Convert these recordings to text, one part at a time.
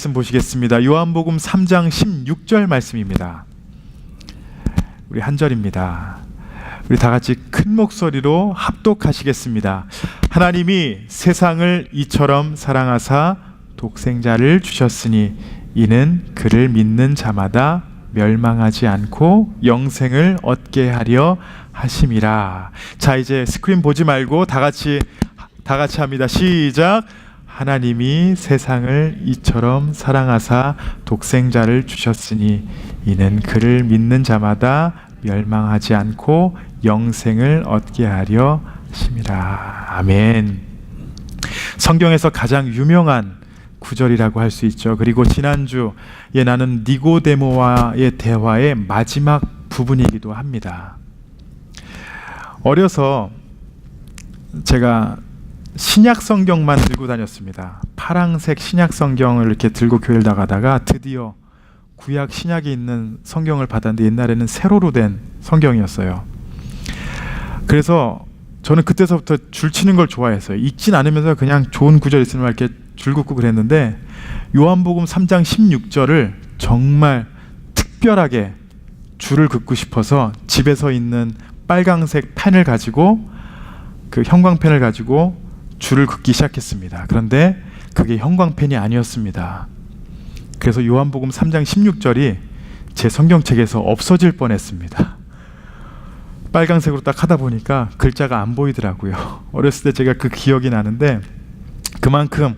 말씀 보시겠습니다. 요한복음 3장 16절 말씀입니다. 우리 한 절입니다. 우리 다 같이 큰 목소리로 합독하시겠습니다. 하나님이 세상을 이처럼 사랑하사 독생자를 주셨으니 이는 그를 믿는 자마다 멸망하지 않고 영생을 얻게 하려 하심이라. 자, 이제 스크린 보지 말고 다 같이 합니다. 시작. 하나님이 세상을 이처럼 사랑하사 독생자를 주셨으니 이는 그를 믿는 자마다 멸망하지 않고 영생을 얻게 하려 하심이라. 아멘. 성경에서 가장 유명한 구절이라고 할 수 있죠. 그리고 지난주에 나는 니고데모와의 대화의 마지막 부분이기도 합니다. 어려서 제가 신약 성경만 들고 다녔습니다. 파랑색 신약 성경을 이렇게 들고 교회를 나가다가 드디어 구약 신약이 있는 성경을 받았는데 옛날에는 세로로 된 성경이었어요. 그래서 저는 그때서부터 줄 치는 걸 좋아했어요. 읽진 않으면서 그냥 좋은 구절 있으면 이렇게 줄 긋고 그랬는데 요한복음 3장 16절을 정말 특별하게 줄을 긋고 싶어서 집에서 있는 빨강색 펜을 가지고 그 형광펜을 가지고 줄을 긋기 시작했습니다. 그런데 그게 형광펜이 아니었습니다. 그래서 요한복음 3장 16절이 제 성경책에서 없어질 뻔했습니다. 빨강색으로 딱 하다 보니까 글자가 안 보이더라고요. 어렸을 때 제가 그 기억이 나는데 그만큼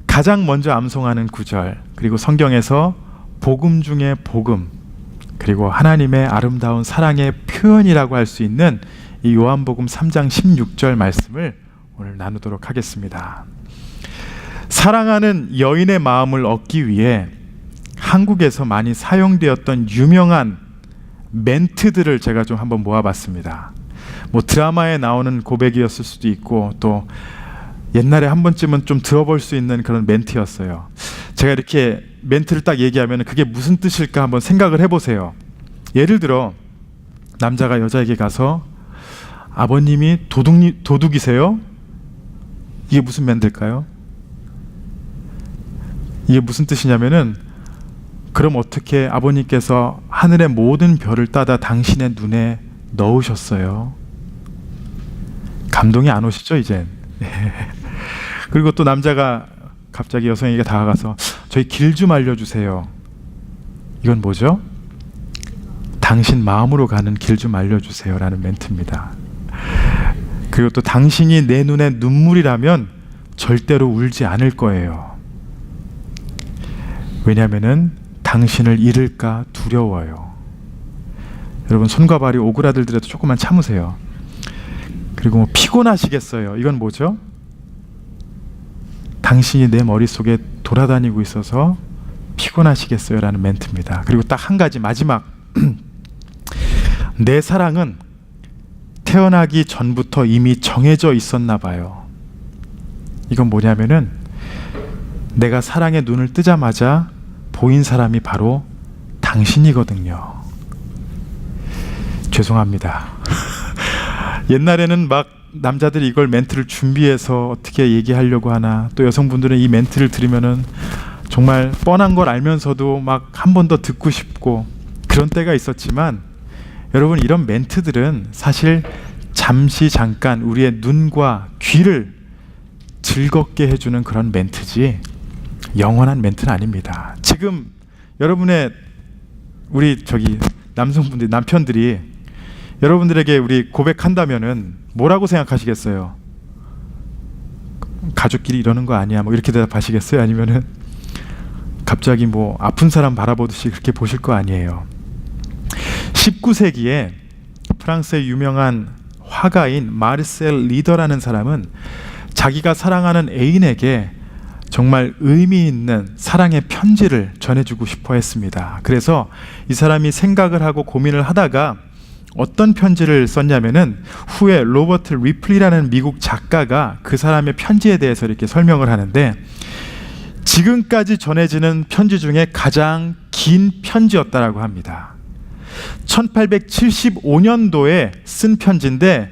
가장 먼저 암송하는 구절, 그리고 성경에서 복음 중에 복음, 그리고 하나님의 아름다운 사랑의 표현이라고 할 수 있는 이 요한복음 3장 16절 말씀을 오늘 나누도록 하겠습니다. 사랑하는 여인의 마음을 얻기 위해 한국에서 많이 사용되었던 유명한 멘트들을 제가 좀 한번 모아봤습니다. 뭐 드라마에 나오는 고백이었을 수도 있고 또 옛날에 한 번쯤은 좀 들어볼 수 있는 그런 멘트였어요. 제가 이렇게 멘트를 딱 얘기하면 그게 무슨 뜻일까 한번 생각을 해보세요. 예를 들어 남자가 여자에게 가서 아버님이 도둑이세요? 이게 무슨 멘트일까요? 이게 무슨 뜻이냐면은 그럼 어떻게 아버님께서 하늘의 모든 별을 따다 당신의 눈에 넣으셨어요? 감동이 안 오시죠 이젠? 그리고 또 남자가 갑자기 여성에게 다가가서 저희 길 좀 알려주세요. 이건 뭐죠? 당신 마음으로 가는 길 좀 알려주세요 라는 멘트입니다. 그리고 또 당신이 내 눈에 눈물이라면 절대로 울지 않을 거예요. 왜냐하면은 당신을 잃을까 두려워요. 여러분 손과 발이 오그라들더라도 조금만 참으세요. 그리고 뭐 피곤하시겠어요. 이건 뭐죠? 당신이 내 머릿속에 돌아다니고 있어서 피곤하시겠어요 라는 멘트입니다. 그리고 딱 한 가지 마지막 내 사랑은 태어나기 전부터 이미 정해져 있었나 봐요. 이건 뭐냐면은 내가 사랑의 눈을 뜨자마자 보인 사람이 바로 당신이거든요. 죄송합니다. 옛날에는 막 남자들이 이걸 멘트를 준비해서 어떻게 얘기하려고 하나, 또 여성분들은 이 멘트를 들으면은 정말 뻔한 걸 알면서도 막 한 번 더 듣고 싶고 그런 때가 있었지만 여러분 이런 멘트들은 사실 잠깐 우리의 눈과 귀를 즐겁게 해주는 그런 멘트지 영원한 멘트는 아닙니다. 지금 여러분의 우리 남성분들, 남편들이 여러분들에게 우리 고백한다면은 뭐라고 생각하시겠어요? 가족끼리 이러는 거 아니야? 뭐 이렇게 대답하시겠어요? 아니면은 갑자기 뭐 아픈 사람 바라보듯이 그렇게 보실 거 아니에요? 19세기에 프랑스의 유명한 화가인 마르셀 리더라는 사람은 자기가 사랑하는 애인에게 정말 의미 있는 사랑의 편지를 전해주고 싶어 했습니다. 그래서 이 사람이 생각을 하고 고민을 하다가 어떤 편지를 썼냐면은 후에 로버트 리플리라는 미국 작가가 그 사람의 편지에 대해서 이렇게 설명을 하는데 지금까지 전해지는 편지 중에 가장 긴 편지였다라고 합니다. 1875년도에 쓴 편지인데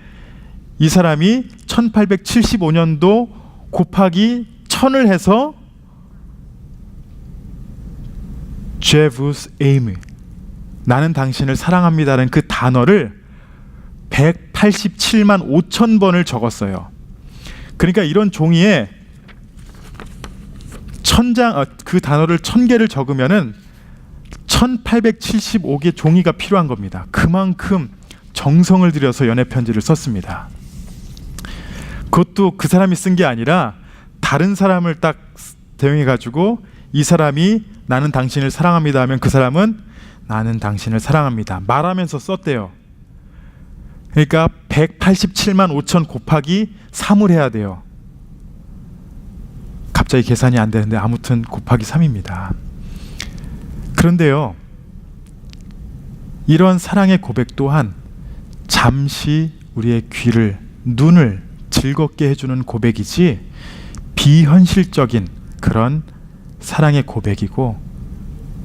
이 사람이 1875년도 곱하기 1000을 해서 Je vous aime, 나는 당신을 사랑합니다라는 그 단어를 187만 5천 번을 적었어요. 그러니까 이런 종이에 그 단어를 1000개를 적으면은 1875개 종이가 필요한 겁니다. 그만큼 정성을 들여서 연애 편지를 썼습니다. 그것도 그 사람이 쓴 게 아니라 다른 사람을 딱 대응해 가지고 이 사람이 나는 당신을 사랑합니다 하면 그 사람은 나는 당신을 사랑합니다 말하면서 썼대요. 그러니까 187만 5천 곱하기 3을 해야 돼요. 갑자기 계산이 안 되는데 아무튼 곱하기 3입니다. 그런데요, 이런 사랑의 고백 또한 잠시 우리의 귀를, 눈을 즐겁게 해주는 고백이지 비현실적인 그런 사랑의 고백이고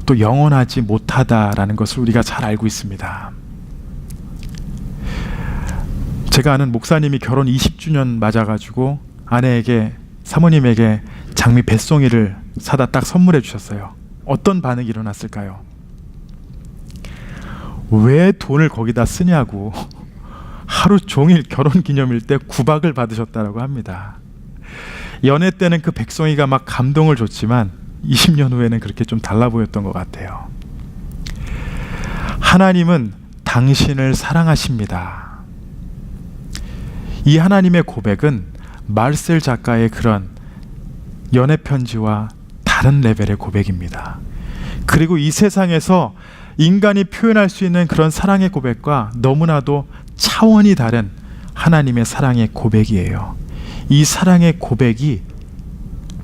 또 영원하지 못하다라는 것을 우리가 잘 알고 있습니다. 제가 아는 목사님이 결혼 20주년 맞아가지고 아내에게, 사모님에게 장미 뱃송이를 사다 딱 선물해 주셨어요. 어떤 반응이 일어났을까요? 왜 돈을 거기다 쓰냐고 하루 종일 결혼기념일 때 구박을 받으셨다고 합니다. 연애 때는 그 백송이가 막 감동을 줬지만 20년 후에는 그렇게 좀 달라 보였던 것 같아요. 하나님은 당신을 사랑하십니다. 이 하나님의 고백은 마르셀 작가의 그런 연애 편지와 다른 레벨의 고백입니다. 그리고 이 세상에서 인간이 표현할 수 있는 그런 사랑의 고백과 너무나도 차원이 다른 하나님의 사랑의 고백이에요. 이 사랑의 고백이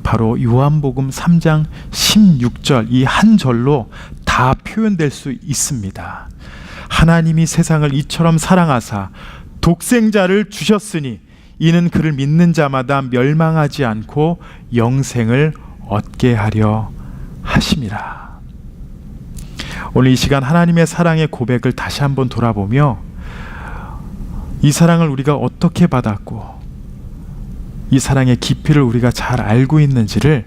바로 요한복음 3장 16절 이 한 절로 다 표현될 수 있습니다. 하나님이 세상을 이처럼 사랑하사 독생자를 주셨으니 이는 그를 믿는 자마다 멸망하지 않고 영생을 얻게 하려 하심이라. 오늘 이 시간 하나님의 사랑의 고백을 다시 한번 돌아보며 이 사랑을 우리가 어떻게 받았고 이 사랑의 깊이를 우리가 잘 알고 있는지를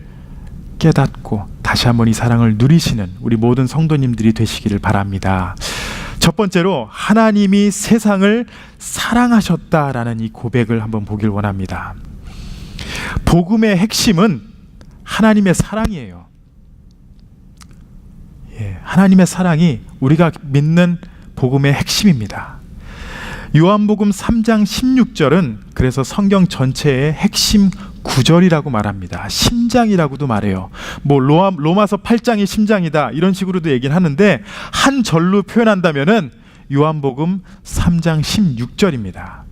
깨닫고 다시 한번 이 사랑을 누리시는 우리 모든 성도님들이 되시기를 바랍니다. 첫 번째로 하나님이 세상을 사랑하셨다라는 이 고백을 한번 보길 원합니다. 복음의 핵심은 하나님의 사랑이에요. 하나님의 사랑이 우리가 믿는 복음의 핵심입니다. 요한복음 3장 16절은 그래서 성경 전체의 핵심 구절이라고 말합니다. 심장이라고도 말해요. 뭐 로마서 8장이 심장이다 이런 식으로도 얘기를 하는데 한 절로 표현한다면은 요한복음 3장 16절입니다.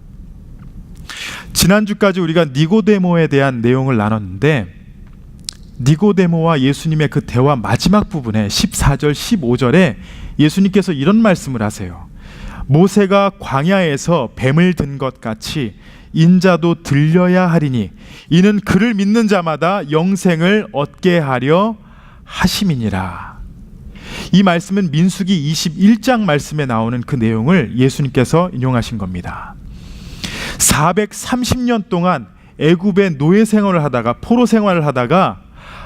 지난주까지 우리가 니고데모에 대한 내용을 나눴는데 니고데모와 예수님의 그 대화 마지막 부분에 14절 15절에 예수님께서 이런 말씀을 하세요. 모세가 광야에서 뱀을 든 것 같이 인자도 들려야 하리니 이는 그를 믿는 자마다 영생을 얻게 하려 하심이니라. 이 말씀은 민수기 21장 말씀에 나오는 그 내용을 예수님께서 인용하신 겁니다. 430년 동안 애굽의 노예 생활을 하다가 포로 생활을 하다가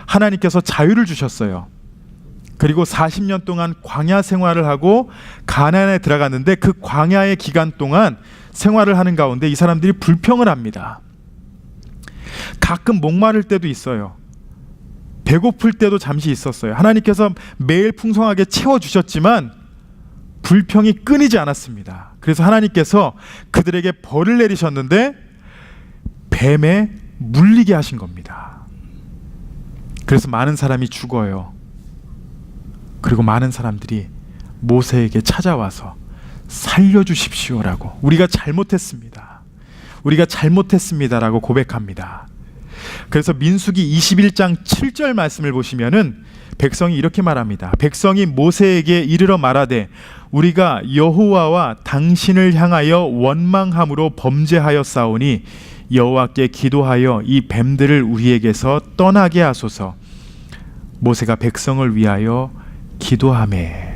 하나님께서 자유를 주셨어요. 그리고 40년 동안 광야 생활을 하고 가나안에 들어갔는데 그 광야의 기간 동안 생활을 하는 가운데 이 사람들이 불평을 합니다. 가끔 목마를 때도 있어요. 배고플 때도 잠시 있었어요. 하나님께서 매일 풍성하게 채워주셨지만 불평이 끊이지 않았습니다. 그래서 하나님께서 그들에게 벌을 내리셨는데 뱀에 물리게 하신 겁니다. 그래서 많은 사람이 죽어요. 그리고 많은 사람들이 모세에게 찾아와서 살려주십시오라고 우리가 잘못했습니다. 우리가 잘못했습니다라고 고백합니다. 그래서 민수기 21장 7절 말씀을 보시면은 백성이 이렇게 말합니다. 백성이 모세에게 이르러 말하되 우리가 여호와와 당신을 향하여 원망함으로 범죄하였사오니 여호와께 기도하여 이 뱀들을 우리에게서 떠나게 하소서. 모세가 백성을 위하여 기도하매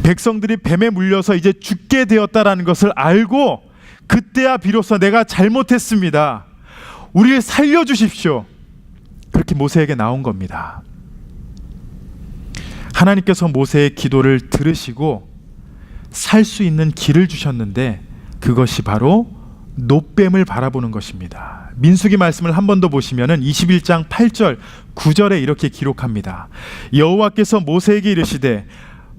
백성들이 뱀에 물려서 이제 죽게 되었다라는 것을 알고 그때야 비로소 내가 잘못했습니다. 우리를 살려주십시오. 그렇게 모세에게 나온 겁니다. 하나님께서 모세의 기도를 들으시고 살 수 있는 길을 주셨는데 그것이 바로 놋뱀을 바라보는 것입니다. 민수기 말씀을 한 번 더 보시면은 21장 8절 9절에 이렇게 기록합니다. 여호와께서 모세에게 이르시되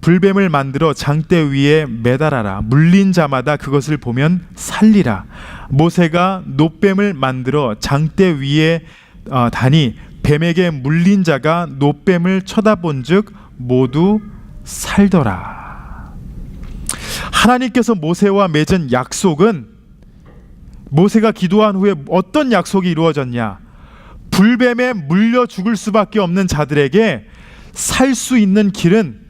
불뱀을 만들어 장대 위에 매달아라. 물린 자마다 그것을 보면 살리라. 모세가 놋뱀을 만들어 장대 위에 다니 뱀에게 물린 자가 놋뱀을 쳐다본즉 모두 살더라. 하나님께서 모세와 맺은 약속은, 모세가 기도한 후에 어떤 약속이 이루어졌냐? 불뱀에 물려 죽을 수밖에 없는 자들에게 살 수 있는 길은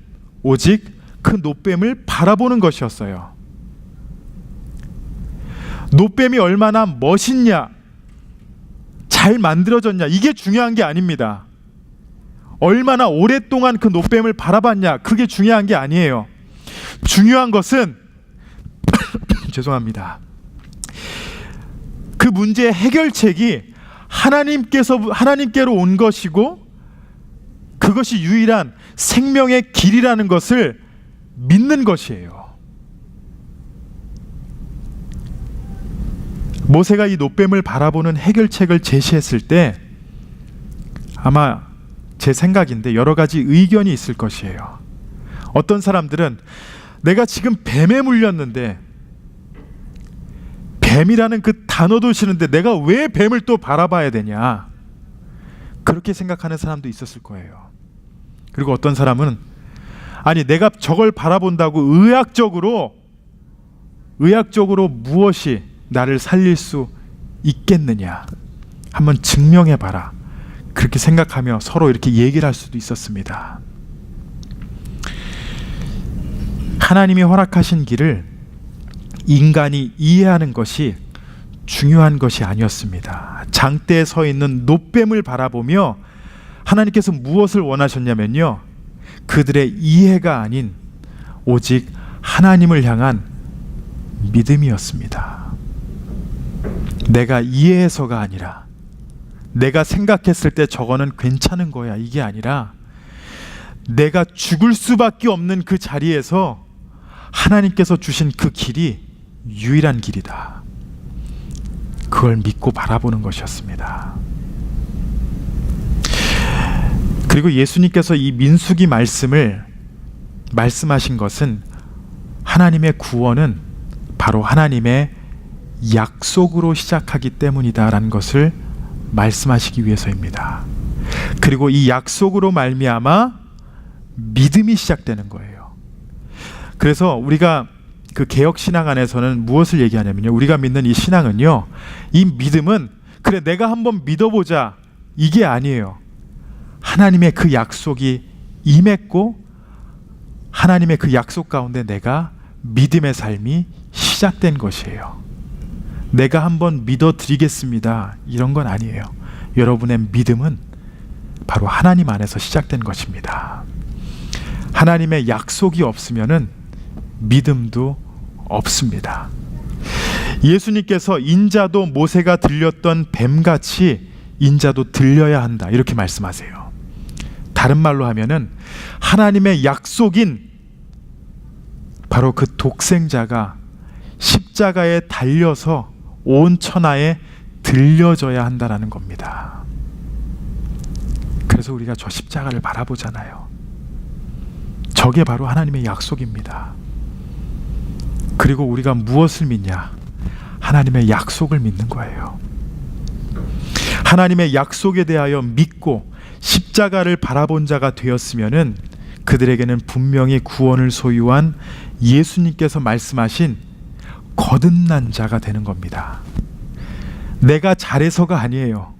오직 그 놋뱀을 바라보는 것이었어요. 놋뱀이 얼마나 멋있냐, 잘 만들어졌냐, 이게 중요한 게 아닙니다. 얼마나 오랫동안 그 놋뱀을 바라봤냐, 그게 중요한 게 아니에요. 중요한 것은 죄송합니다. 그 문제의 해결책이 하나님께로 온 것이고 그것이 유일한 생명의 길이라는 것을 믿는 것이에요. 모세가 이 놋뱀을 바라보는 해결책을 제시했을 때 아마 제 생각인데 여러 가지 의견이 있을 것이에요. 어떤 사람들은 내가 지금 뱀에 물렸는데, 뱀이라는 그 단어도 싫은데 내가 왜 뱀을 또 바라봐야 되냐, 그렇게 생각하는 사람도 있었을 거예요. 그리고 어떤 사람은 아니 내가 저걸 바라본다고 의학적으로 무엇이 나를 살릴 수 있겠느냐, 한번 증명해봐라, 그렇게 생각하며 서로 이렇게 얘기를 할 수도 있었습니다. 하나님이 허락하신 길을 인간이 이해하는 것이 중요한 것이 아니었습니다. 장대에 서 있는 놋뱀을 바라보며 하나님께서 무엇을 원하셨냐면요, 그들의 이해가 아닌 오직 하나님을 향한 믿음이었습니다. 내가 이해해서가 아니라, 내가 생각했을 때 저거는 괜찮은 거야, 이게 아니라 내가 죽을 수밖에 없는 그 자리에서 하나님께서 주신 그 길이 유일한 길이다, 그걸 믿고 바라보는 것이었습니다. 그리고 예수님께서 이 민수기 말씀을 말씀하신 것은 하나님의 구원은 바로 하나님의 약속으로 시작하기 때문이다라는 것을 말씀하시기 위해서입니다. 그리고 이 약속으로 말미암아 믿음이 시작되는 거예요. 그래서 우리가 그 개혁신앙 안에서는 무엇을 얘기하냐면요, 우리가 믿는 이 신앙은요, 이 믿음은 그래 내가 한번 믿어보자 이게 아니에요. 하나님의 그 약속이 임했고 하나님의 그 약속 가운데 내가 믿음의 삶이 시작된 것이에요. 내가 한번 믿어드리겠습니다, 이런 건 아니에요. 여러분의 믿음은 바로 하나님 안에서 시작된 것입니다. 하나님의 약속이 없으면은 믿음도 없습니다. 예수님께서 인자도 모세가 들렸던 뱀같이 인자도 들려야 한다, 이렇게 말씀하세요. 다른 말로 하면은 하나님의 약속인 바로 그 독생자가 십자가에 달려서 온 천하에 들려져야 한다라는 겁니다. 그래서 우리가 저 십자가를 바라보잖아요. 저게 바로 하나님의 약속입니다. 그리고 우리가 무엇을 믿냐? 하나님의 약속을 믿는 거예요. 하나님의 약속에 대하여 믿고 십자가를 바라본 자가 되었으면은 그들에게는 분명히 구원을 소유한 예수님께서 말씀하신 거듭난 자가 되는 겁니다. 내가 잘해서가 아니에요.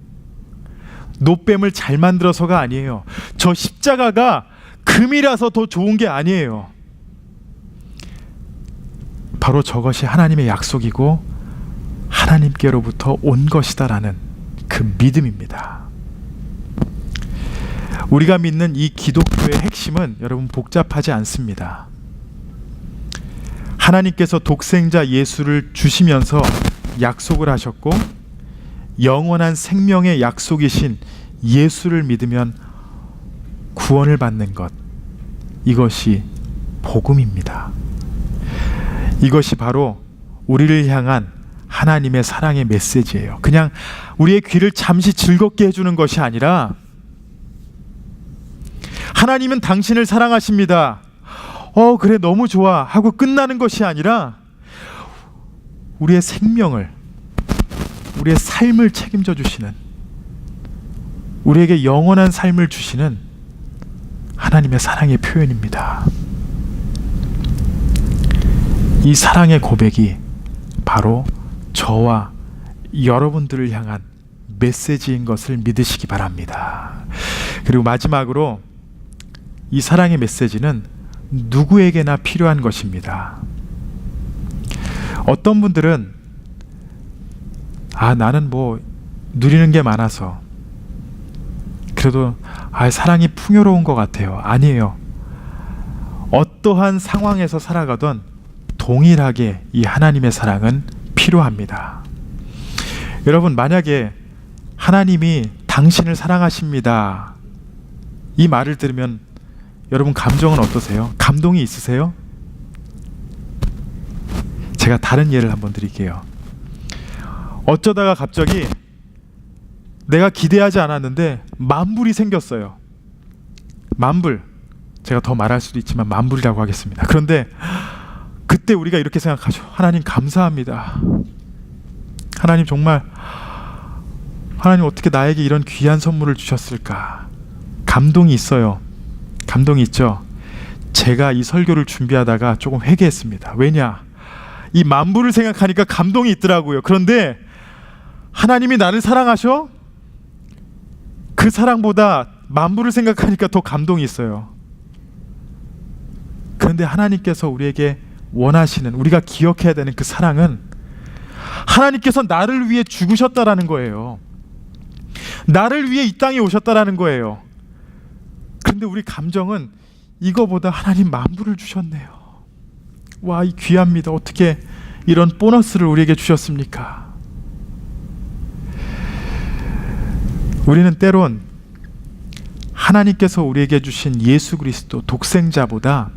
놋뱀을 잘 만들어서가 아니에요. 저 십자가가 금이라서 더 좋은 게 아니에요. 바로 저것이 하나님의 약속이고 하나님께로부터 온 것이다라는 그 믿음입니다. 우리가 믿는 이 기독교의 핵심은 여러분 복잡하지 않습니다. 하나님께서 독생자 예수를 주시면서 약속을 하셨고 영원한 생명의 약속이신 예수를 믿으면 구원을 받는 것, 이것이 복음입니다. 이것이 바로 우리를 향한 하나님의 사랑의 메시지예요. 그냥 우리의 귀를 잠시 즐겁게 해주는 것이 아니라 하나님은 당신을 사랑하십니다. 그래 너무 좋아 하고 끝나는 것이 아니라 우리의 생명을, 우리의 삶을 책임져 주시는, 우리에게 영원한 삶을 주시는 하나님의 사랑의 표현입니다. 이 사랑의 고백이 바로 저와 여러분들을 향한 메시지인 것을 믿으시기 바랍니다. 그리고 마지막으로 이 사랑의 메시지는 누구에게나 필요한 것입니다. 어떤 분들은 나는 누리는 게 많아서 그래도 사랑이 풍요로운 것 같아요. 아니에요. 어떠한 상황에서 살아가던 동일하게 이 하나님의 사랑은 필요합니다. 여러분, 만약에 하나님이 당신을 사랑하십니다 이 말을 들으면 여러분 감정은 어떠세요? 감동이 있으세요? 제가 다른 예를 한번 드릴게요. 어쩌다가 갑자기 내가 기대하지 않았는데 만불이 생겼어요. 만불. 제가 더 말할 수도 있지만 만불이라고 하겠습니다. 그런데 그때 우리가 이렇게 생각하죠. 하나님 감사합니다. 하나님 정말, 하나님 어떻게 나에게 이런 귀한 선물을 주셨을까? 감동이 있어요. 감동이 있죠. 제가 이 설교를 준비하다가 조금 회개했습니다. 왜냐? 이 만불을 생각하니까 감동이 있더라고요. 그런데 하나님이 나를 사랑하셔? 그 사랑보다 만불을 생각하니까 더 감동이 있어요. 그런데 하나님께서 우리에게 원하시는, 우리가 기억해야 되는 그 사랑은 하나님께서 나를 위해 죽으셨다라는 거예요. 나를 위해 이 땅에 오셨다라는 거예요. 그런데 우리 감정은 이거보다 하나님 만불을 주셨네요. 와, 이 귀합니다. 어떻게 이런 보너스를 우리에게 주셨습니까? 우리는 때론 하나님께서 우리에게 주신 예수 그리스도 독생자보다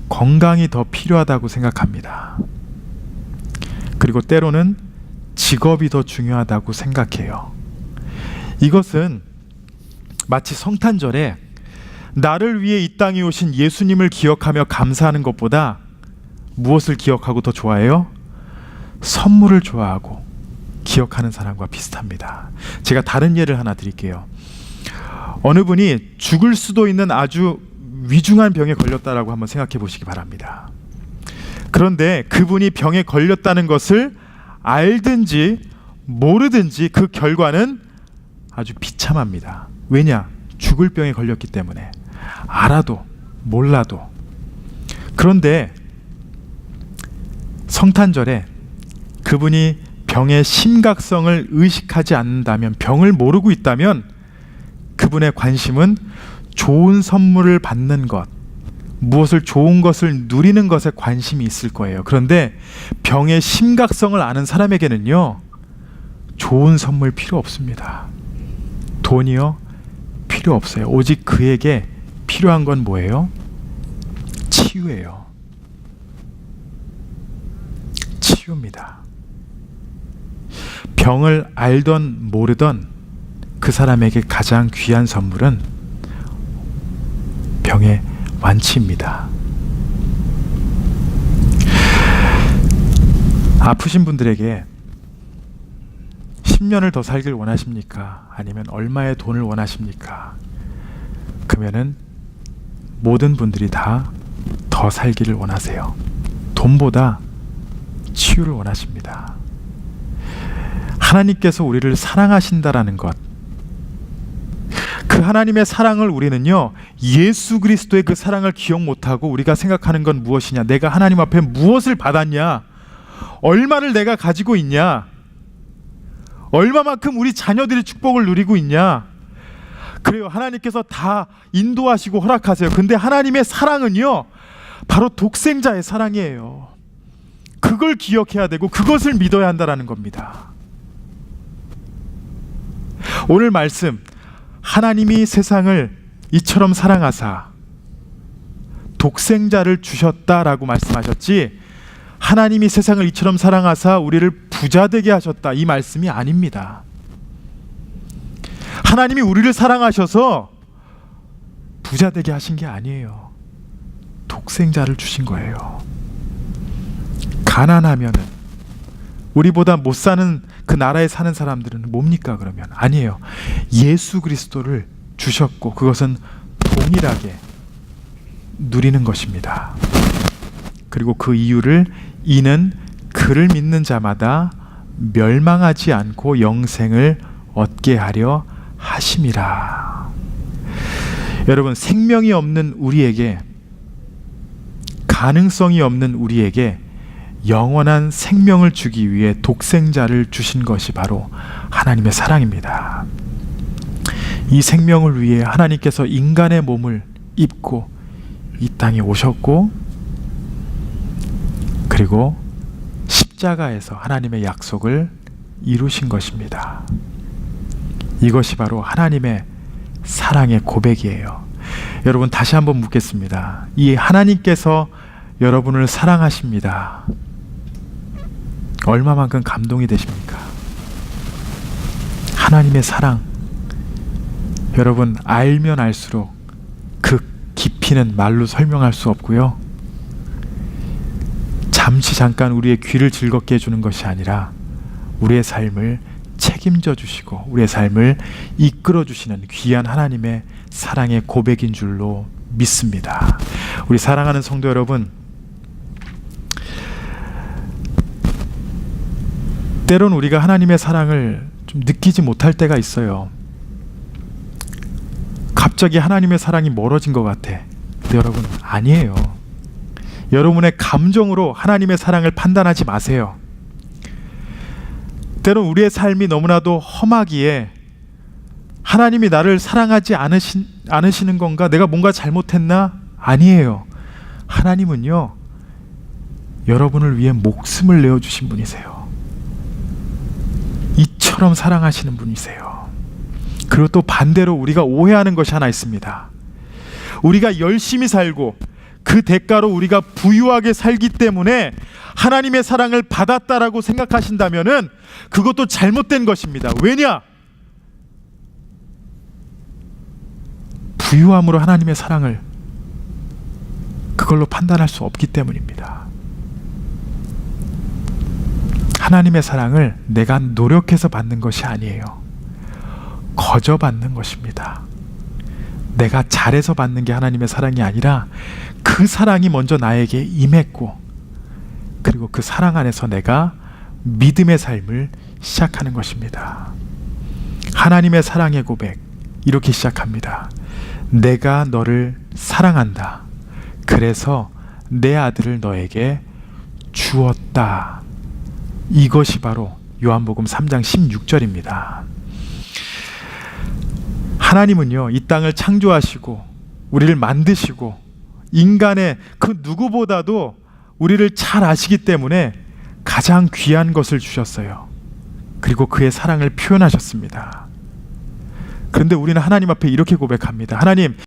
건강이 더 필요하다고 생각합니다. 그리고 때로는 직업이 더 중요하다고 생각해요. 이것은 마치 성탄절에 나를 위해 이 땅에 오신 예수님을 기억하며 감사하는 것보다 무엇을 기억하고 더 좋아해요? 선물을 좋아하고 기억하는 사람과 비슷합니다. 제가 다른 예를 하나 드릴게요. 어느 분이 죽을 수도 있는 아주 위중한 병에 걸렸다라고 한번 생각해 보시기 바랍니다. 그런데 그분이 병에 걸렸다는 것을 알든지 모르든지 그 결과는 아주 비참합니다. 왜냐? 죽을 병에 걸렸기 때문에. 알아도 몰라도. 그런데 성탄절에 그분이 병의 심각성을 의식하지 않는다면, 병을 모르고 있다면 그분의 관심은 좋은 선물을 받는 것, 무엇을 좋은 것을 누리는 것에 관심이 있을 거예요. 그런데 병의 심각성을 아는 사람에게는요, 좋은 선물 필요 없습니다. 돈이요? 필요 없어요. 오직 그에게 필요한 건 뭐예요? 치유예요. 치유입니다. 병을 알던 모르던 그 사람에게 가장 귀한 선물은 병의 완치입니다. 아프신 분들에게 10년을 더 살길 원하십니까? 아니면 얼마의 돈을 원하십니까? 그러면은 모든 분들이 다 더 살기를 원하세요. 돈보다 치유를 원하십니다. 하나님께서 우리를 사랑하신다라는 것, 그 하나님의 사랑을 우리는요, 예수 그리스도의 그 사랑을 기억 못하고 우리가 생각하는 건 무엇이냐? 내가 하나님 앞에 무엇을 받았냐? 얼마를 내가 가지고 있냐? 얼마만큼 우리 자녀들이 축복을 누리고 있냐? 그래요. 하나님께서 다 인도하시고 허락하세요. 근데 하나님의 사랑은요, 바로 독생자의 사랑이에요. 그걸 기억해야 되고 그것을 믿어야 한다는 겁니다. 오늘 말씀, 하나님이 세상을 이처럼 사랑하사 독생자를 주셨다라고 말씀하셨지, 하나님이 세상을 이처럼 사랑하사 우리를 부자 되게 하셨다, 이 말씀이 아닙니다. 하나님이 우리를 사랑하셔서 부자 되게 하신 게 아니에요. 독생자를 주신 거예요. 가난하면은, 우리보다 못 사는 그 나라에 사는 사람들은 뭡니까 그러면? 아니에요. 예수 그리스도를 주셨고 그것은 동일하게 누리는 것입니다. 그리고 그 이유를, 이는 그를 믿는 자마다 멸망하지 않고 영생을 얻게 하려 하심이라. 여러분, 생명이 없는 우리에게, 가능성이 없는 우리에게 영원한 생명을 주기 위해 독생자를 주신 것이 바로 하나님의 사랑입니다. 이 생명을 위해 하나님께서 인간의 몸을 입고 이 땅에 오셨고, 그리고 십자가에서 하나님의 약속을 이루신 것입니다. 이것이 바로 하나님의 사랑의 고백이에요. 여러분, 다시 한번 묻겠습니다. 이 하나님께서 여러분을 사랑하십니다. 얼마만큼 감동이 되십니까? 하나님의 사랑, 여러분, 알면 알수록 그 깊이는 말로 설명할 수 없고요. 잠깐 우리의 귀를 즐겁게 해주는 것이 아니라 우리의 삶을 책임져 주시고 우리의 삶을 이끌어 주시는 귀한 하나님의 사랑의 고백인 줄로 믿습니다. 우리 사랑하는 성도 여러분, 때론 우리가 하나님의 사랑을 좀 느끼지 못할 때가 있어요. 갑자기 하나님의 사랑이 멀어진 것 같아. 근데 여러분, 아니에요. 여러분의 감정으로 하나님의 사랑을 판단하지 마세요. 때론 우리의 삶이 너무나도 험하기에 하나님이 나를 사랑하지 않으시는 건가? 내가 뭔가 잘못했나? 아니에요. 하나님은요, 여러분을 위해 목숨을 내어주신 분이세요. 이처럼 사랑하시는 분이세요. 그리고 또 반대로 우리가 오해하는 것이 하나 있습니다. 우리가 열심히 살고 그 대가로 우리가 부유하게 살기 때문에 하나님의 사랑을 받았다라고 생각하신다면은 그것도 잘못된 것입니다. 왜냐? 부유함으로 하나님의 사랑을 그걸로 판단할 수 없기 때문입니다. 하나님의 사랑을 내가 노력해서 받는 것이 아니에요. 거저 받는 것입니다. 내가 잘해서 받는 게 하나님의 사랑이 아니라 그 사랑이 먼저 나에게 임했고, 그리고 그 사랑 안에서 내가 믿음의 삶을 시작하는 것입니다. 하나님의 사랑의 고백, 이렇게 시작합니다. 내가 너를 사랑한다. 그래서 내 아들을 너에게 주었다. 이것이 바로 요한복음 3장 16절입니다. 하나님은요, 이 땅을 창조하시고 우리를 만드시고 인간의 그 누구보다도 우리를 잘 아시기 때문에 가장 귀한 것을 주셨어요. 그리고 그의 사랑을 표현하셨습니다. 그런데 우리는 하나님 앞에 이렇게 고백합니다. 하나님,